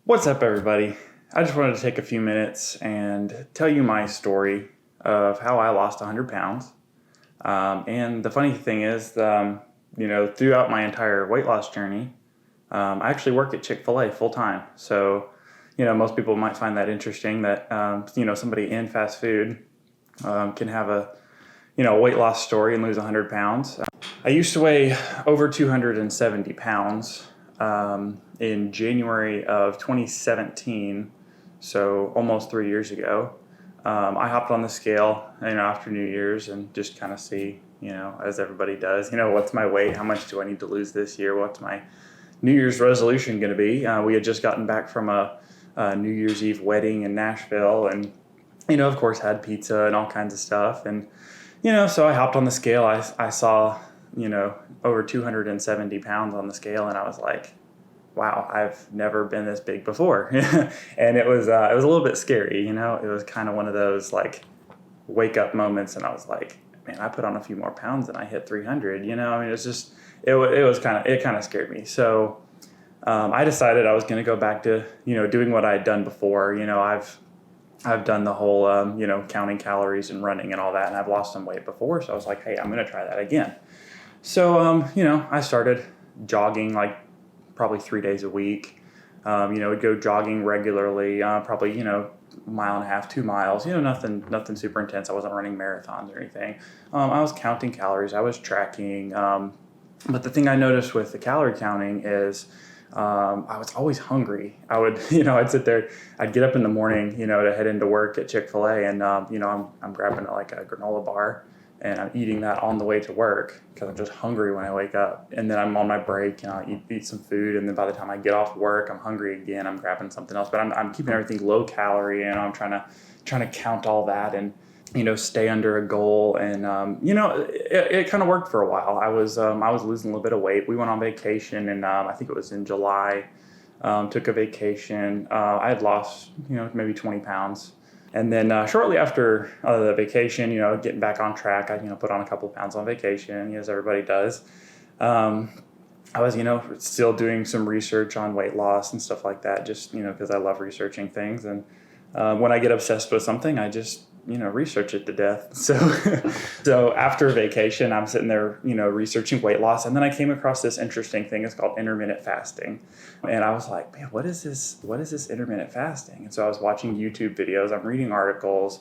What's up, everybody? I just wanted to take a few minutes and tell you my story of how I lost 100 pounds. And the funny thing is, throughout my entire weight loss journey, I actually work at Chick-fil-A full time. So, most people might find that interesting that, somebody in fast food can have a weight loss story and lose 100 pounds. I used to weigh over 270 pounds in January of 2017, so almost 3 years ago. I hopped on the scale, after New Year's and just kind of see, as everybody does, what's my weight? How much do I need to lose this year? What's my New Year's resolution going to be? We had just gotten back from a New Year's Eve wedding in Nashville and, of course, had pizza and all kinds of stuff. And, so I hopped on the scale. I saw, over 270 pounds on the scale, and I was like, wow, I've never been this big before. And it was a little bit scary, It was kind of one of those like wake up moments, and I was like, man, I put on a few more pounds and I hit 300, it kind of scared me. So I decided I was going to go back to, doing what I had done before. I've done the whole, counting calories and running and all that, and I've lost some weight before. So I was like, hey, I'm going to try that again. So, I started jogging like probably 3 days a week. Would go jogging regularly, probably, mile and a half, 2 miles, nothing super intense. I wasn't running marathons or anything. I was counting calories. I was tracking. But the thing I noticed with the calorie counting is I was always hungry. I would, I'd sit there, I'd get up in the morning, to head into work at Chick-fil-A, and, I'm grabbing like a granola bar, and I'm eating that on the way to work because I'm just hungry when I wake up. And then I'm on my break, I eat some food, and then by the time I get off work, I'm hungry again. I'm grabbing something else, but I'm keeping everything low calorie, and I'm trying to count all that and stay under a goal. And it kind of worked for a while. I was losing a little bit of weight. We went on vacation, and I think it was in July. Took a vacation. I had lost maybe 20 pounds. And then shortly after the vacation, getting back on track, I put on a couple of pounds on vacation, as everybody does. I was still doing some research on weight loss and stuff like that, just because I love researching things. And when I get obsessed with something, I just research it to death. So after vacation, I'm sitting there, researching weight loss. And then I came across this interesting thing. It's called intermittent fasting. And I was like, man, what is this? What is this intermittent fasting? And so I was watching YouTube videos. I'm reading articles,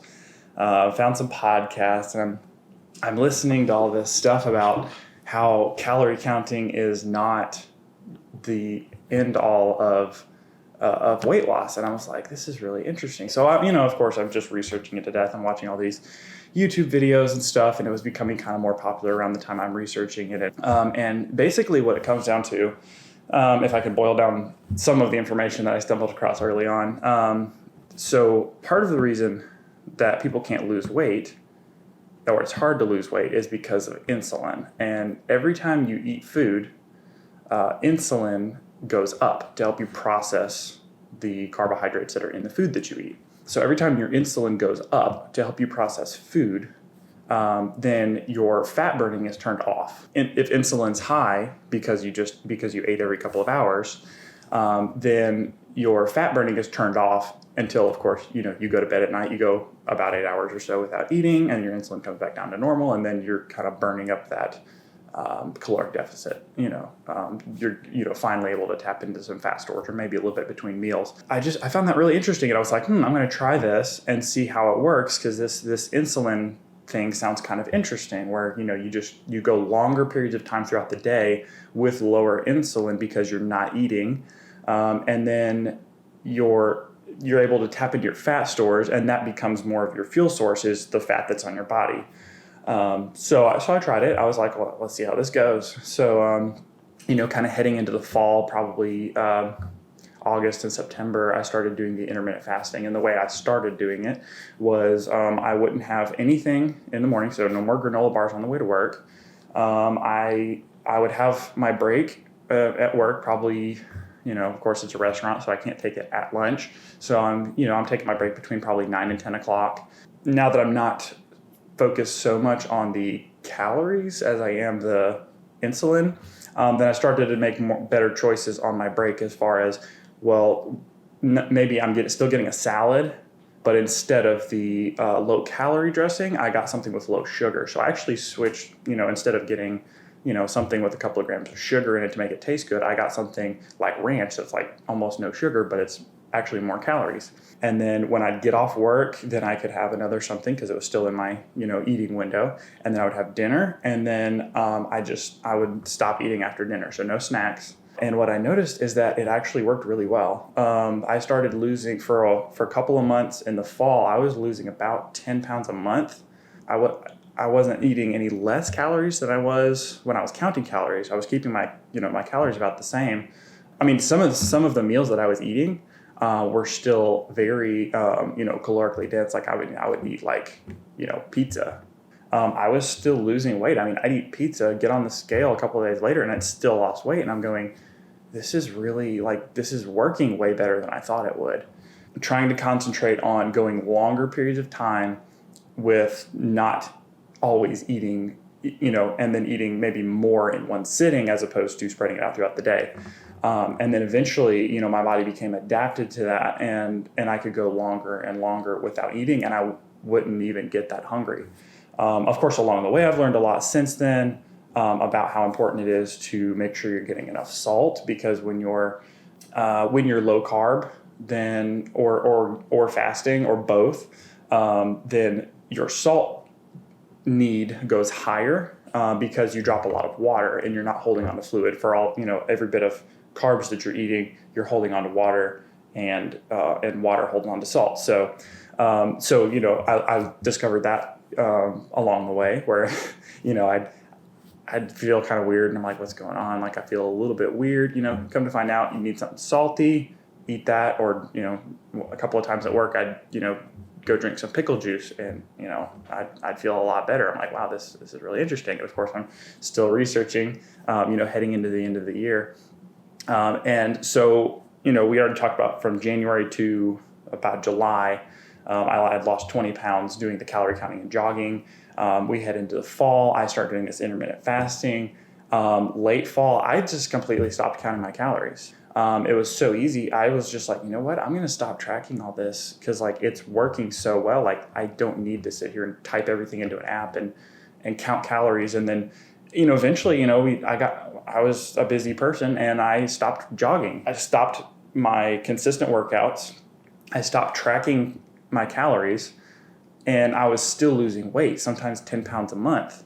found some podcasts, and I'm listening to all this stuff about how calorie counting is not the end all of weight loss. And I was like, this is really interesting. So, of course, I'm just researching it to death. I'm watching all these YouTube videos and stuff, and it was becoming kind of more popular around the time I'm researching it. And basically what it comes down to, if I could boil down some of the information that I stumbled across early on. So part of the reason that people can't lose weight, or it's hard to lose weight, is because of insulin. And every time you eat food, insulin goes up to help you process the carbohydrates that are in the food that you eat. So every time your insulin goes up to help you process food, then your fat burning is turned off. And if insulin's high because you ate every couple of hours, then your fat burning is turned off until, of course, you go to bed at night. You go about 8 hours or so without eating, and your insulin comes back down to normal, and then you're kind of burning up that caloric deficit. You're finally able to tap into some fat storage, or maybe a little bit between meals. I found that really interesting, and I was like, I'm going to try this and see how it works, because this insulin thing sounds kind of interesting, where you go longer periods of time throughout the day with lower insulin because you're not eating, and then you're able to tap into your fat stores, and that becomes more of your fuel source, is the fat that's on your body. So I tried it. I was like, well, let's see how this goes. So, kind of heading into the fall, probably August and September, I started doing the intermittent fasting. And the way I started doing it was I wouldn't have anything in the morning, so no more granola bars on the way to work. I would have my break at work, probably, of course it's a restaurant, so I can't take it at lunch. So I'm taking my break between probably 9 and 10 o'clock. Now that I'm not focused so much on the calories as I am the insulin, then I started to make better choices on my break, as far as, well, maybe I'm still getting a salad, but instead of the low calorie dressing, I got something with low sugar. So I actually switched, instead of getting, something with a couple of grams of sugar in it to make it taste good, I got something like ranch that's like almost no sugar, but it's actually more calories. And then when I'd get off work, then I could have another something because it was still in my, eating window. And then I would have dinner. And then I would stop eating after dinner. So no snacks. And what I noticed is that it actually worked really well. I started losing for a couple of months in the fall. I was losing about 10 pounds a month. I wasn't eating any less calories than I was when I was counting calories. I was keeping my calories about the same. I mean, some of the meals that I was eating were still very calorically dense. Like I would eat like pizza. I was still losing weight. I mean, I'd eat pizza, get on the scale a couple of days later, and I'd still lost weight. And I'm going, this is working way better than I thought it would. I'm trying to concentrate on going longer periods of time with not always eating, and then eating maybe more in one sitting as opposed to spreading it out throughout the day. And then eventually, my body became adapted to that, and I could go longer and longer without eating, and I wouldn't even get that hungry. Of course, along the way, I've learned a lot since then about how important it is to make sure you're getting enough salt, because when you're low carb, then or fasting or both, then your salt need goes higher because you drop a lot of water and you're not holding on to fluid for all every bit of carbs that you're eating. You're holding on to water, and water holding on to salt. So I discovered that along the way, where I'd feel kind of weird, and I'm like, what's going on? Like, I feel a little bit weird. Come to find out, you need something salty, eat that. Or a couple of times at work, I'd go drink some pickle juice, and I'd feel a lot better. I'm like, wow, this is really interesting. And of course, I'm still researching, heading into the end of the year, and so we already talked about from January to about July. I had lost 20 pounds doing the calorie counting and jogging. We head into the fall. I start doing this intermittent fasting. Late fall, I just completely stopped counting my calories. It was so easy. I was just like, you know what? I'm going to stop tracking all this because it's working so well. Like, I don't need to sit here and type everything into an app and count calories. And then, eventually, I was a busy person, and I stopped jogging. I stopped my consistent workouts. I stopped tracking my calories, and I was still losing weight, sometimes 10 pounds a month.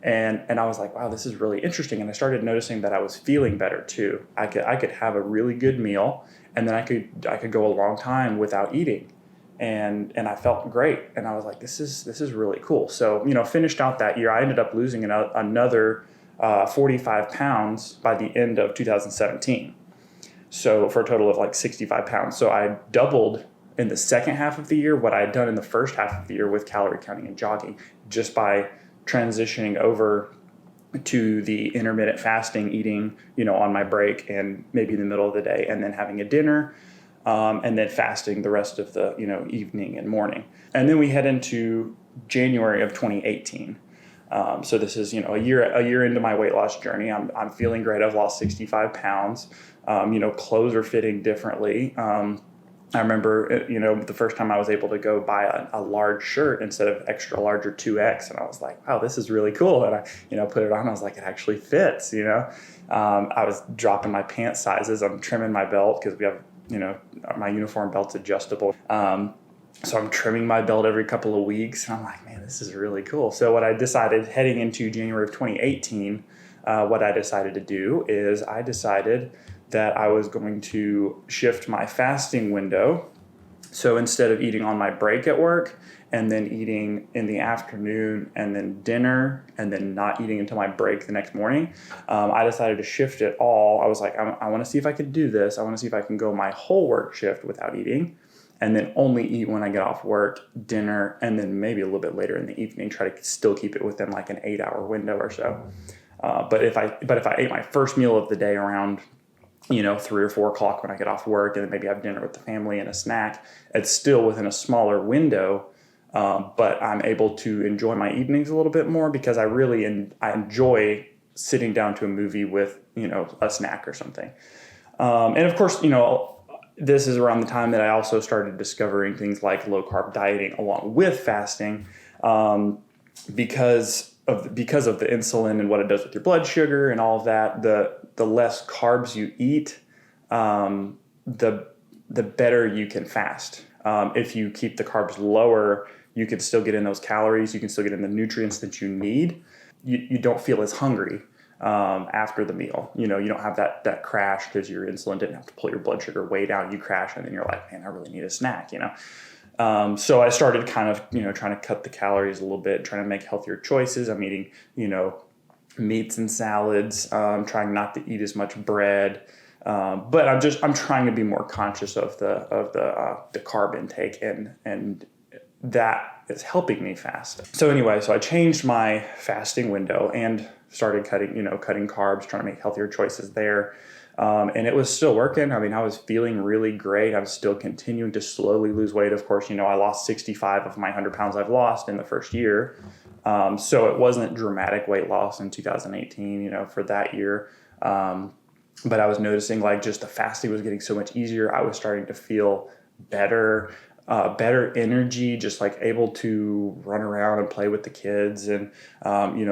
And I was like, wow, this is really interesting. And I started noticing that I was feeling better too. I could have a really good meal, and then I could go a long time without eating. And I felt great. And I was like, this is really cool. So, finished out that year. I ended up losing another 45 pounds by the end of 2017. So for a total of like 65 pounds. So I doubled in the second half of the year what I had done in the first half of the year with calorie counting and jogging, just by transitioning over to the intermittent fasting, eating, on my break and maybe in the middle of the day, and then having a dinner, and then fasting the rest of the, evening and morning. And then we head into January of 2018. So this is, a year into my weight loss journey. I'm feeling great. I've lost 65 pounds. Clothes are fitting differently. I remember, the first time I was able to go buy a large shirt instead of extra large or 2X. And I was like, wow, this is really cool. And I, put it on. I was like, it actually fits, I was dropping my pant sizes. I'm trimming my belt because we have, my uniform belt's adjustable. So I'm trimming my belt every couple of weeks. And I'm like, man, this is really cool. So what I decided heading into January of 2018, what I decided to do is I decided that I was going to shift my fasting window. So instead of eating on my break at work and then eating in the afternoon and then dinner and then not eating until my break the next morning, I decided to shift it all. I was like, I want to see if I can do this. I want to see if I can go my whole work shift without eating, and then only eat when I get off work, dinner, and then maybe a little bit later in the evening, try to still keep it within like an 8-hour window or so. But if I ate my first meal of the day around 3 or 4 o'clock when I get off work, and then maybe have dinner with the family and a snack, it's still within a smaller window, but I'm able to enjoy my evenings a little bit more because I enjoy sitting down to a movie with, a snack or something. And of course, this is around the time that I also started discovering things like low carb dieting along with fasting, because of the insulin and what it does with your blood sugar and all of that. The less carbs you eat, the better you can fast. If you keep the carbs lower, you can still get in those calories. You can still get in the nutrients that you need. You don't feel as hungry after the meal. You don't have that crash because your insulin didn't have to pull your blood sugar way down. You crash and then you're like, man, I really need a snack. So I started kind of trying to cut the calories a little bit, trying to make healthier choices. I'm eating meats and salads. Trying not to eat as much bread. But I'm trying to be more conscious of the carb intake, and that is helping me fast. So anyway, I changed my fasting window and started cutting carbs, trying to make healthier choices there. And it was still working. I mean, I was feeling really great. I was still continuing to slowly lose weight. Of course, I lost 65 of my 100 pounds I've lost in the first year. So it wasn't dramatic weight loss in 2018, for that year. But I was noticing just the fasting was getting so much easier. I was starting to feel better energy, just able to run around and play with the kids and, we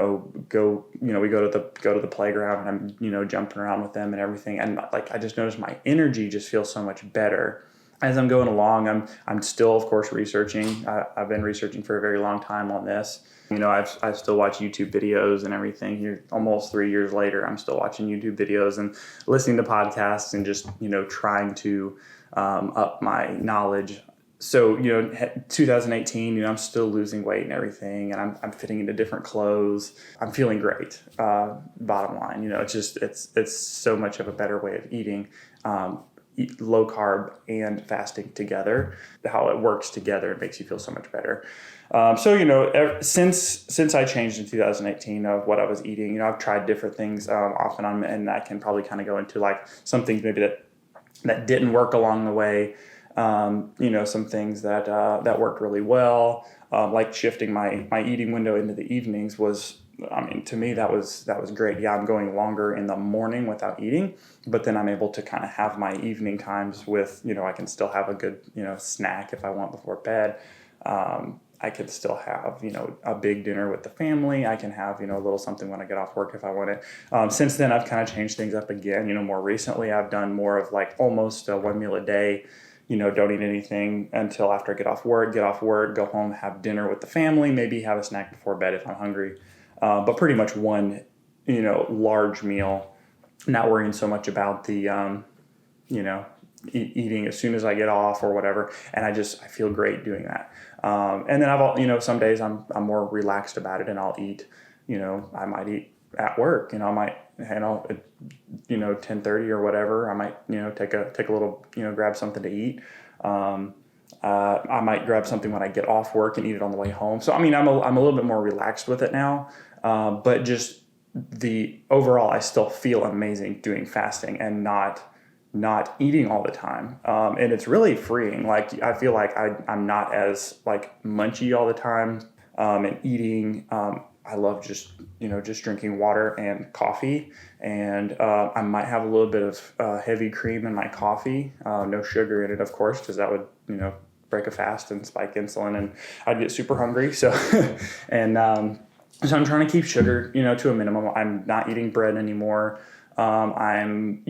go to the playground and I'm, jumping around with them and everything. And I just noticed my energy just feels so much better. As I'm going along, I'm still, of course, researching. I've been researching for a very long time on this. I still watch YouTube videos and everything. Here, almost 3 years later, I'm still watching YouTube videos and listening to podcasts and just, trying to up my knowledge. So, 2018, I'm still losing weight and everything, and I'm fitting into different clothes. I'm feeling great. Bottom line, it's so much of a better way of eating. Eat low carb and fasting together, how it works together, it makes you feel so much better. Since I changed in 2018 of what I was eating, I've tried different things off and on, and I can probably kind of go into some things maybe that didn't work along the way. Some things that worked really well, like shifting my eating window into the evenings was, to me, that was great. Yeah, I'm going longer in the morning without eating, but then I'm able to kind of have my evening times with, I can still have a good, snack if I want before bed. I could still have, a big dinner with the family. I can have, a little something when I get off work if I want it. Since then, I've kind of changed things up again. More recently, I've done more of almost one meal a day. Don't eat anything until after I get off work, go home, have dinner with the family, maybe have a snack before bed if I'm hungry. But pretty much one, large meal, not worrying so much about the, eating as soon as I get off or whatever. And I feel great doing that. And then some days I'm more relaxed about it and I'll eat, I might eat at work, I might, 10:30 or whatever, I might, take a little, grab something to eat. I might grab something when I get off work and eat it on the way home. So, I'm a little bit more relaxed with it now. But just the overall, I still feel amazing doing fasting and not eating all the time. And it's really freeing. I feel like I'm not as munchy all the time, and eating, I love just drinking water and coffee, and I might have a little bit of heavy cream in my coffee, no sugar in it, of course, because that would break a fast and spike insulin, and I'd get super hungry. So, and so I'm trying to keep sugar to a minimum. I'm not eating bread anymore. I'm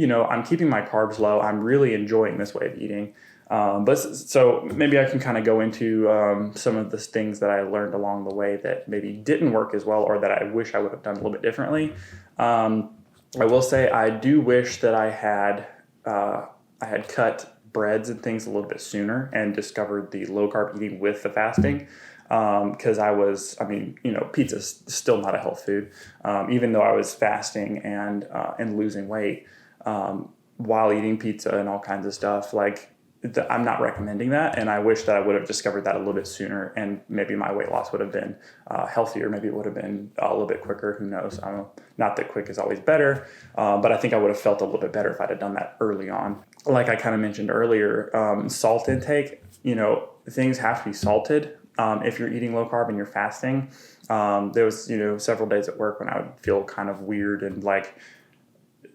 keeping my carbs low. I'm really enjoying this way of eating. But so maybe I can kind of go into some of the things that I learned along the way that maybe didn't work as well, or that I wish I would have done a little bit differently. I will say I do wish that I had cut breads and things a little bit sooner and discovered the low carb eating with the fasting. Because pizza's still not a health food. Even though I was fasting and losing weight, while eating pizza and all kinds of stuff, I'm not recommending that. And I wish that I would have discovered that a little bit sooner, and maybe my weight loss would have been healthier. Maybe it would have been a little bit quicker. Who knows? I don't know. Not that quick is always better, but I think I would have felt a little bit better if I'd have done that early on. Like I kind of mentioned earlier, salt intake, things have to be salted. If you're eating low carb and you're fasting, there was, several days at work when I would feel kind of weird and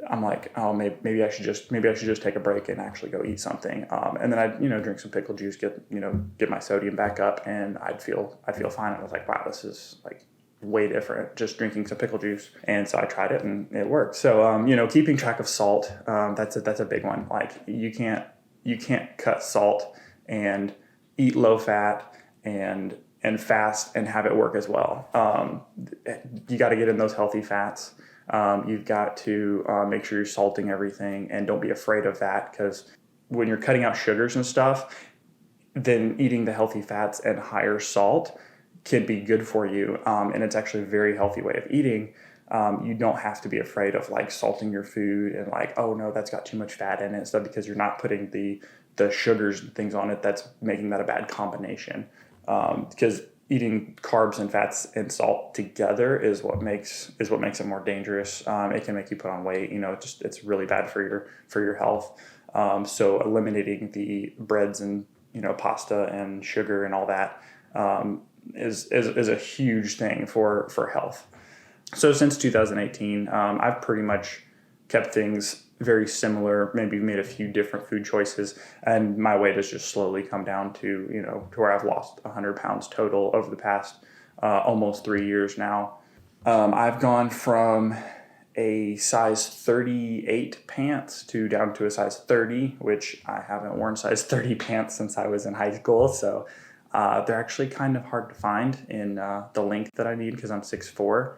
I'm like, oh, maybe I should just take a break and actually go eat something. And then I'd, drink some pickle juice, get my sodium back up, and I'd feel fine. I was like, wow, this is like way different just drinking some pickle juice. And so I tried it and it worked. So, keeping track of salt, that's a big one. Like you can't cut salt and eat low fat and fast and have it work as well. You got to get in those healthy fats. You've got to make sure you're salting everything, and don't be afraid of that, because when you're cutting out sugars and stuff, then eating the healthy fats and higher salt can be good for you. And it's actually a very healthy way of eating. You don't have to be afraid of like salting your food and like, oh no, that's got too much fat in it, stuff, because you're not putting the sugars and things on it that's making that a bad combination. Because eating carbs and fats and salt together is what makes it more dangerous. It can make you put on weight. It's really bad for your health. So eliminating the breads and pasta and sugar and all that is a huge thing for health. So since 2018, I've pretty much kept things very similar, maybe made a few different food choices, and my weight has just slowly come down to, to where I've lost 100 pounds total over the past almost 3 years now. I've gone from a size 38 pants down to a size 30, which I haven't worn size 30 pants since I was in high school. So they're actually kind of hard to find in the length that I need, because I'm 6'4".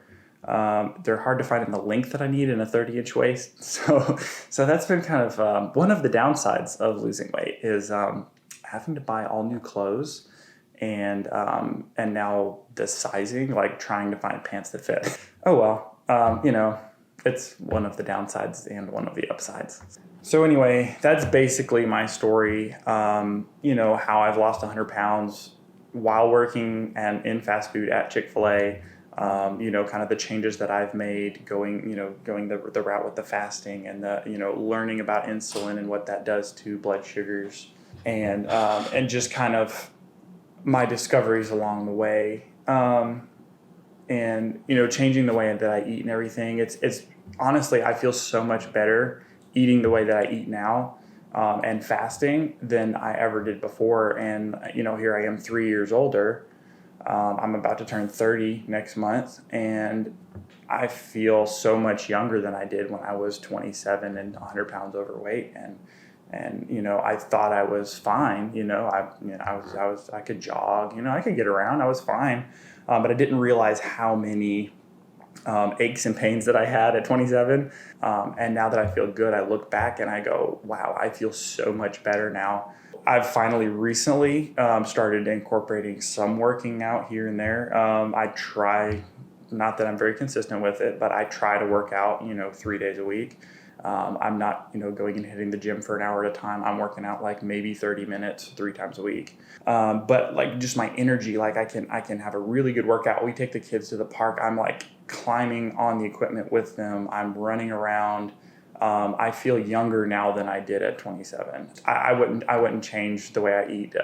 They're hard to find in the length that I need in a 30-inch waist. So that's been kind of one of the downsides of losing weight, is having to buy all new clothes, and now the sizing, like trying to find pants that fit. Oh well, it's one of the downsides and one of the upsides. So anyway, that's basically my story. How I've lost 100 pounds while working and in fast food at Chick-fil-A. Kind of the changes that I've made going the route with the fasting, and learning about insulin and what that does to blood sugars, and just kind of my discoveries along the way, and changing the way that I eat and everything. It's honestly, I feel so much better eating the way that I eat now, and fasting, than I ever did before. And here I am 3 years older. I'm about to turn 30 next month, and I feel so much younger than I did when I was 27 and 100 pounds overweight. And I thought I was fine. I could jog. I could get around. I was fine, but I didn't realize how many aches and pains that I had at 27. And now that I feel good, I look back and I go, wow, I feel so much better now. I've finally recently started incorporating some working out here and there. I try, not that I'm very consistent with it, but I try to work out, 3 days a week. I'm not, going and hitting the gym for an hour at a time. I'm working out like maybe 30 minutes 3 times a week. But like just my energy, like I can have a really good workout. We take the kids to the park. I'm like climbing on the equipment with them. I'm running around. I feel younger now than I did at 27. I wouldn't change the way I eat.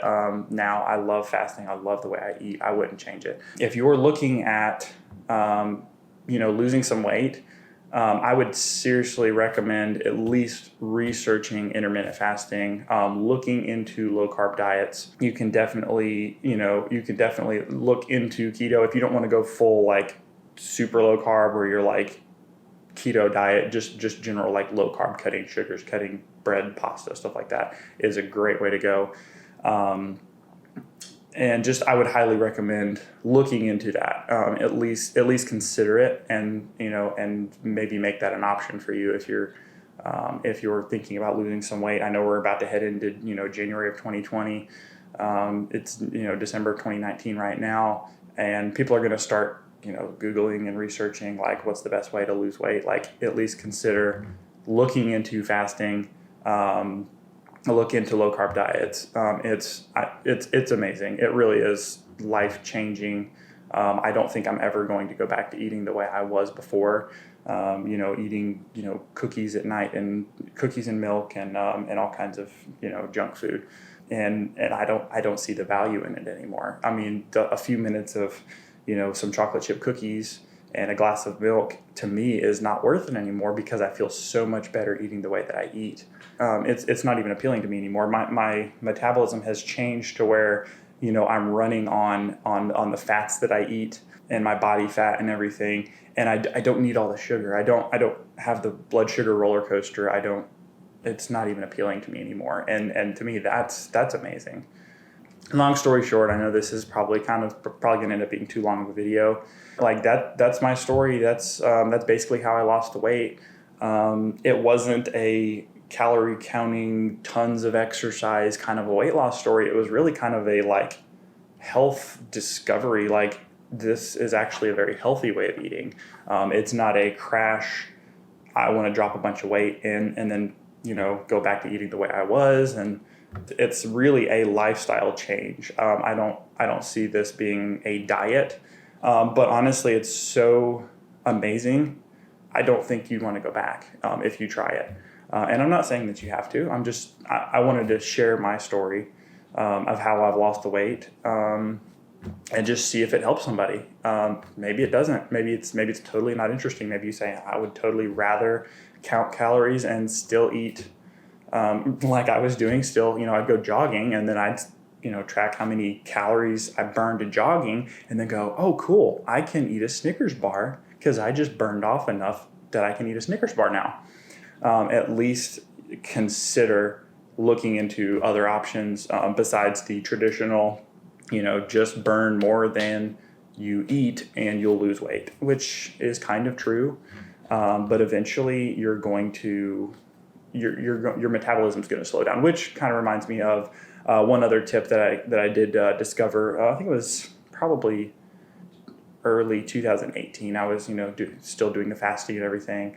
Now I love fasting. I love the way I eat. I wouldn't change it. If you're looking at, losing some weight, I would seriously recommend at least researching intermittent fasting, looking into low carb diets. You can definitely look into keto if you don't want to go full like super low carb, where you're like keto diet, just general like low carb, cutting sugars, cutting bread, pasta, stuff like that is a great way to go. And just, I would highly recommend looking into that. At least consider it, and and maybe make that an option for you if you're thinking about losing some weight. I know we're about to head into January of 2020. It's December of 2019 right now, and people are going to start Googling and researching like what's the best way to lose weight. Like at least consider looking into fasting. Look into low carb diets. It's amazing. It really is life changing. I don't think I'm ever going to go back to eating the way I was before. Eating cookies at night, and cookies and milk, and all kinds of junk food, and I don't see the value in it anymore. I mean, a few minutes of some chocolate chip cookies And a glass of milk to me is not worth it anymore because I feel so much better eating the way that I eat. It's not even appealing to me anymore. My metabolism has changed to where, I'm running on the fats that I eat and my body fat and everything. And I don't need all the sugar. I don't have the blood sugar roller coaster. It's not even appealing to me anymore. And to me, that's amazing. Long story short, I know this is probably going to end up being too long of a video. Like that's my story. That's basically how I lost the weight. It wasn't a calorie counting, tons of exercise kind of a weight loss story. It was really kind of a like health discovery. Like, this is actually a very healthy way of eating. It's not a crash, I want to drop a bunch of weight and then, go back to eating the way I was. And it's really a lifestyle change. I don't see this being a diet, but honestly, it's so amazing. I don't think you'd want to go back if you try it. And I'm not saying that you have to. I wanted to share my story of how I've lost the weight and just see if it helps somebody. Maybe it doesn't. Maybe it's totally not interesting. Maybe you say, I would totally rather count calories and still eat like I was doing. Still, I'd go jogging and then I'd track how many calories I burned in jogging and then go, oh, cool, I can eat a Snickers bar because I just burned off enough that I can eat a Snickers bar now. At least consider looking into other options besides the traditional, just burn more than you eat and you'll lose weight, which is kind of true. But eventually you're going to, your metabolism is going to slow down, which kind of reminds me of one other tip that I did discover. I think it was probably early 2018. I was, still doing the fasting and everything.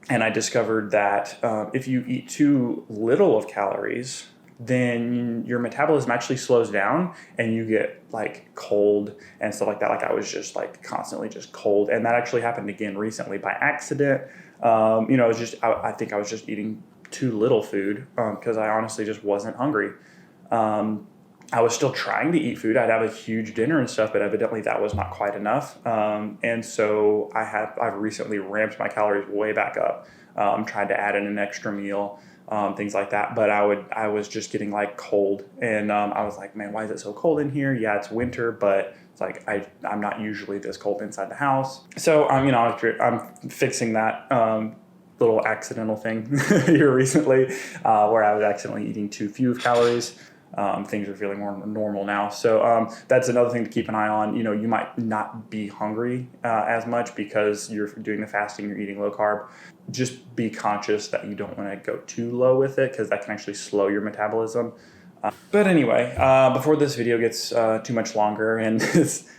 And I discovered that if you eat too little of calories, then your metabolism actually slows down and you get like cold and stuff like that. Like I was just like constantly just cold. And that actually happened again recently by accident. It was just, I think I was just eating too little food because I honestly just wasn't hungry. I was still trying to eat food. I'd have a huge dinner and stuff, but evidently that was not quite enough. And so I've recently ramped my calories way back up. Tried to add in an extra meal, things like that. But I was just getting like cold, and I was like, man, why is it so cold in here? Yeah, it's winter, but it's like I'm not usually this cold inside the house. So I'm fixing that little accidental thing here recently, where I was accidentally eating too few calories. Things are feeling more normal now. So that's another thing to keep an eye on. You might not be hungry as much because you're doing the fasting, you're eating low carb. Just be conscious that you don't want to go too low with it because that can actually slow your metabolism. But anyway, before this video gets too much longer and it's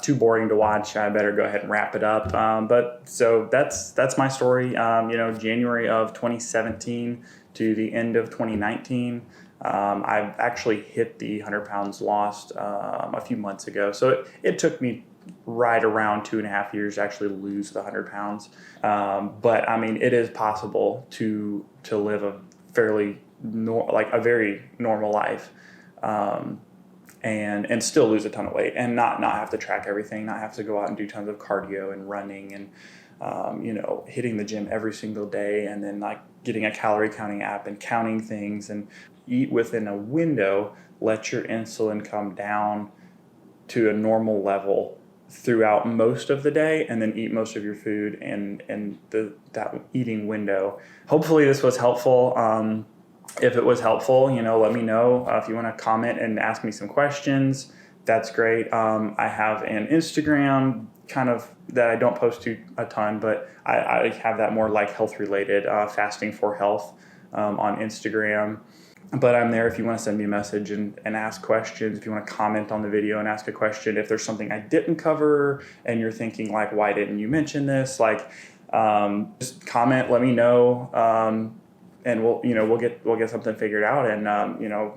too boring to watch, I better go ahead and wrap it up. But so that's my story. January of 2017 to the end of 2019. I've actually hit the 100 pounds lost a few months ago. So it took me right around 2.5 years to actually lose the 100 pounds. But I mean, it is possible to live a fairly a very normal life, and still lose a ton of weight and not have to track everything, not have to go out and do tons of cardio and running and hitting the gym every single day, and then like getting a calorie counting app and counting things, and eat within a window, let your insulin come down to a normal level throughout most of the day, and then eat most of your food in that eating window. Hopefully this was helpful. If it was helpful, let me know. If you want to comment and ask me some questions, that's great. I have an Instagram kind of that I don't post to a ton, but I have that more like health related, fasting for health on Instagram. But I'm there if you want to send me a message and ask questions, if you want to comment on the video and ask a question, if there's something I didn't cover and you're thinking like, why didn't you mention this? Like, just comment, let me know. And we'll get something figured out. And,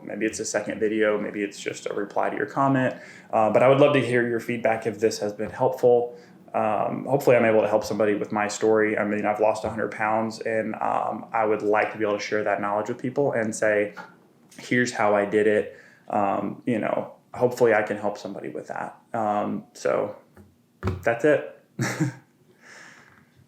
maybe it's a second video, maybe it's just a reply to your comment. But I would love to hear your feedback if this has been helpful. Hopefully I'm able to help somebody with my story. I mean, I've lost 100 pounds and I would like to be able to share that knowledge with people and say, here's how I did it. Hopefully I can help somebody with that. So that's it.